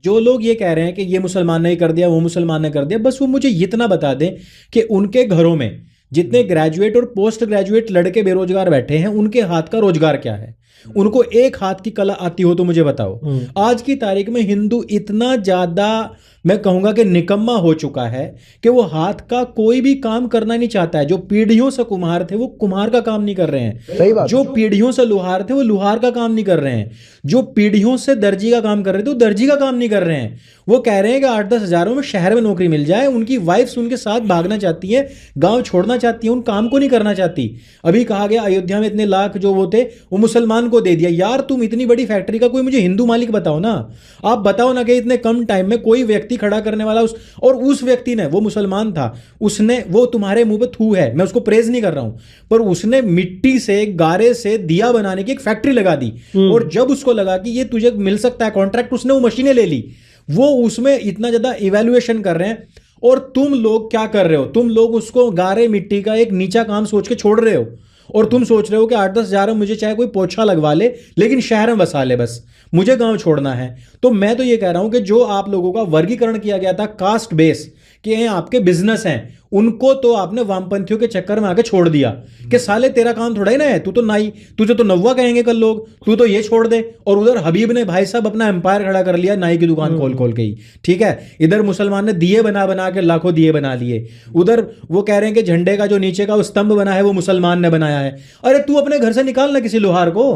जो लोग ये कह रहे हैं कि ये मुसलमान ने कर दिया, वो मुसलमान ने कर दिया, बस वो मुझे इतना बता दें कि उनके घरों में जितने ग्रेजुएट और पोस्ट ग्रेजुएट लड़के बेरोजगार बैठे हैं, उनके हाथ का रोजगार क्या है? उनको एक हाथ की कला आती हो तो मुझे बताओ। आज की तारीख में हिंदू इतना ज्यादा, मैं कहूंगा कि निकम्मा हो चुका है कि वो हाथ का कोई भी काम करना नहीं चाहता है। जो पीढ़ियों से कुम्हार थे वो कुम्हार का काम नहीं कर रहे हैं, जो पीढ़ियों से लुहार थे वो लुहार का काम नहीं कर रहे हैं, जो पीढ़ियों से दर्जी का काम कर रहे थे वो दर्जी का काम नहीं कर रहे हैं। वो कह रहे हैं कि 8-10 हजारों में शहर में नौकरी मिल जाए। उनकी वाइफ्स उनके साथ भागना चाहती है, गांव छोड़ना चाहती है, उन काम को नहीं करना चाहती। अभी कहा गया अयोध्या में इतने लाख जो वो थे वो मुसलमान को दे दिया। यार तुम इतनी बड़ी फैक्ट्री का कोई मुझे हिंदू मालिक बताओ ना। आप बताओ ना कि इतने कम टाइम में कोई व्यक्ति खड़ा करने वाला उस व्यक्ति ने, वो मुसलमान था, उसने, वो तुम्हारे मुंह पे थू है, मैं उसको प्रेज नहीं कर रहा हूं, पर उसने मिट्टी से, गारे से दिया बनाने की एक फैक्ट्री लगा दी। और जब उसको लगा कि ये तुझे मिल सकता है कॉन्ट्रैक्ट, उसने वो मशीनें ले ली। वो उसमें इतना ज्यादा इवैल्यूएशन कर रहे हैं और तुम लोग क्या कर रहे हो? तुम लोग उसको गारे मिट्टी का एक नीचा काम सोच के छोड़ रहे हो और तुम सोच रहे हो कि 8-10 हजार में मुझे चाहे कोई पोछा लगवा ले लेकिन शहर में बसा ले, बस मुझे गांव छोड़ना है। तो मैं तो ये कह रहा हूं कि जो आप लोगों का वर्गीकरण किया गया था कास्ट बेस कि ये आपके बिजनेस हैं, उनको तो आपने वामपंथियों के चक्कर में आके छोड़ दिया कि साले तेरा काम थोड़ा ही ना है, तू तो नाई, तुझे तो नव्वा कहेंगे कल लोग, तू तो ये छोड़ दे। और उधर हबीब ने भाई साहब अपना एम्पायर खड़ा कर लिया नाई की दुकान खोल खोल के ही, ठीक है। इधर मुसलमान ने दिए बना बना के लाखों दिए बना लिए। उधर वो कह रहे हैं कि झंडे का जो नीचे का वो स्तंभ बना है वो मुसलमान ने बनाया है। अरे तू अपने घर से निकालना किसी लोहार को,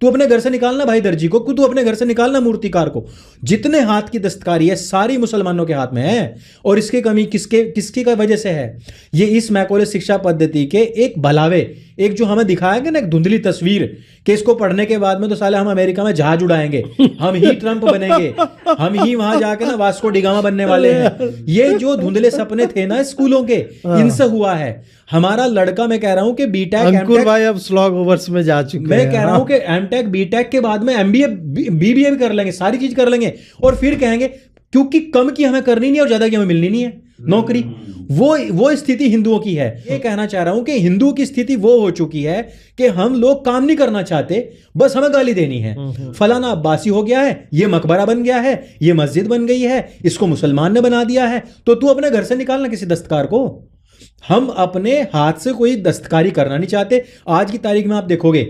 तू अपने घर से निकालना भाई दर्जी को, तू अपने घर से निकालना मूर्तिकार को। जितने हाथ की दस्तकारी है सारी मुसलमानों के हाथ में है। और इसकी कमी किसकी का वजह से है? ये इस मैकॉले शिक्षा पद्धति के एक भलावे, एक जो हमें दिखाया गया ना एक धुंधली तस्वीर कि इसको पढ़ने के बाद में तो साले हम अमेरिका में जहाज उड़ाएंगे, हम ही ट्रंप बनेंगे, हम ही वहां जाके ना वास्को डिगामा बनने वाले हैं। ये जो धुंधले सपने थे ना स्कूलों के, इनसे हुआ है। हमारा लड़का, मैं कह रहा हूं कि बीटेक, अंकुर भाई अब स्लॉग ओवर्स में जा चुके हैं। मैं कह रहा हूं कि एमटेक बीटेक के बाद में एमबीए बीबीए भी कर लेंगे, सारी चीज कर लेंगे और फिर कहेंगे क्योंकि कम की हमें करनी नहीं और ज्यादा की हमें मिलनी नहीं है नौकरी। वो स्थिति हिंदुओं की है। ये कहना चाह रहा हूं कि हिंदुओं की स्थिति वो हो चुकी है कि हम लोग काम नहीं करना चाहते, बस हमें गाली देनी है। फलाना अब्बासी हो गया है, ये मकबरा बन गया है, ये मस्जिद बन गई है, इसको मुसलमान ने बना दिया है, तो तू अपने घर से निकालना किसी दस्तकार को। हम अपने हाथ से कोई दस्तकारी करना नहीं चाहते। आज की तारीख में आप देखोगे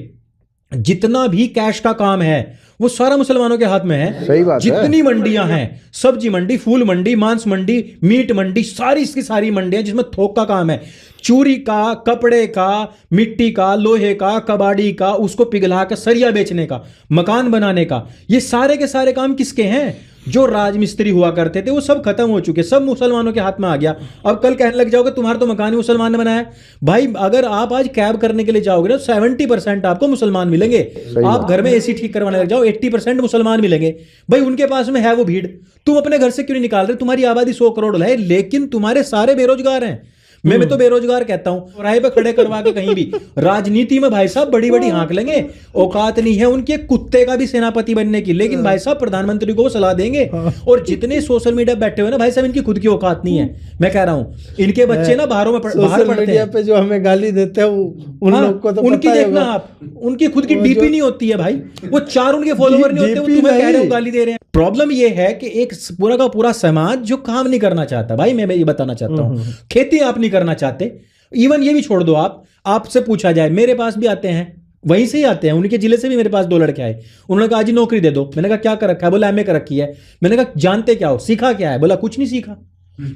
जितना भी कैश का काम है वो सारा मुसलमानों के हाथ में है। सही बात जितनी मंडियां हैं, सब्जी मंडी, फूल मंडी, मांस मंडी, मीट मंडी, सारी इसकी सारी मंडियां जिसमें थोक का काम है, चूरी का, कपड़े का, मिट्टी का, लोहे का, कबाड़ी का, उसको पिघला कर सरिया बेचने का, मकान बनाने का, ये सारे के सारे काम किसके हैं? जो राजमिस्त्री हुआ करते थे वो सब खत्म हो चुके, सब मुसलमानों के हाथ में आ गया। अब कल कहने लग जाओगे तुम्हारा तो मकान ही मुसलमान ने बनाया। भाई अगर आप आज कैब करने के लिए जाओगे ना 70% आपको मुसलमान मिलेंगे। आप घर में एसी ठीक करवाने लग जाओ 80% मुसलमान मिलेंगे। भाई उनके पास में है वो भीड़। तुम अपने घर से क्यों नहीं निकाल रहे? तुम्हारी आबादी 100 करोड़ है लेकिन तुम्हारे सारे बेरोजगार हैं। मैं तो बेरोजगार कहता हूं। राह पे खड़े करवा के कहीं भी राजनीति में भाई साहब बड़ी बड़ी हाँक लेंगे, औकात नहीं है उनके कुत्ते का भी सेनापति बनने की, लेकिन भाई साहब प्रधानमंत्री को वो सलाह देंगे। और जितने सोशल मीडिया बैठे हुए ना भाई साहब, इनकी खुद की औकात नहीं है। मैं कह रहा हूं इनके बच्चे ना बाहर पढ़ते हैं पे जो हमें गाली देते हैं उन लोग को तो उनकी देखना आप, उनकी खुद की डीपी नहीं होती है भाई, वो 4 उनके फॉलोवर नहीं होते, वो तुम्हें कह रहे हो गाली दे रहे हैं। प्रॉब्लम ये है कि एक पूरा का पूरा समाज जो काम नहीं करना चाहता। भाई मैं ये बताना चाहता हूं, खेती आप नहीं करना चाहते, इवन ये भी छोड़ दो। आपसे पूछा जाए, मेरे पास भी आते हैं, वहीं से ही आते हैं, उनके जिले से भी मेरे पास 2 लड़के आए। उन्होंने कहा जी नौकरी दे दो। मैंने कहा क्या कर रखा है? बोला एमए कर रखी है। मैंने कहा जानते क्या हो, सीखा क्या है? बोला कुछ नहीं सीखा,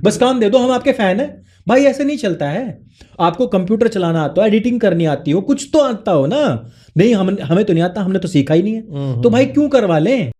बस काम दे दो, हम आपके फैन है। भाई ऐसे नहीं चलता है। आपको कंप्यूटर चलाना आता हो, एडिटिंग करनी आती हो, कुछ तो आता हो ना। नहीं हमें तो नहीं आता, हमने तो सीखा ही नहीं है, तो भाई क्यों करवा लें।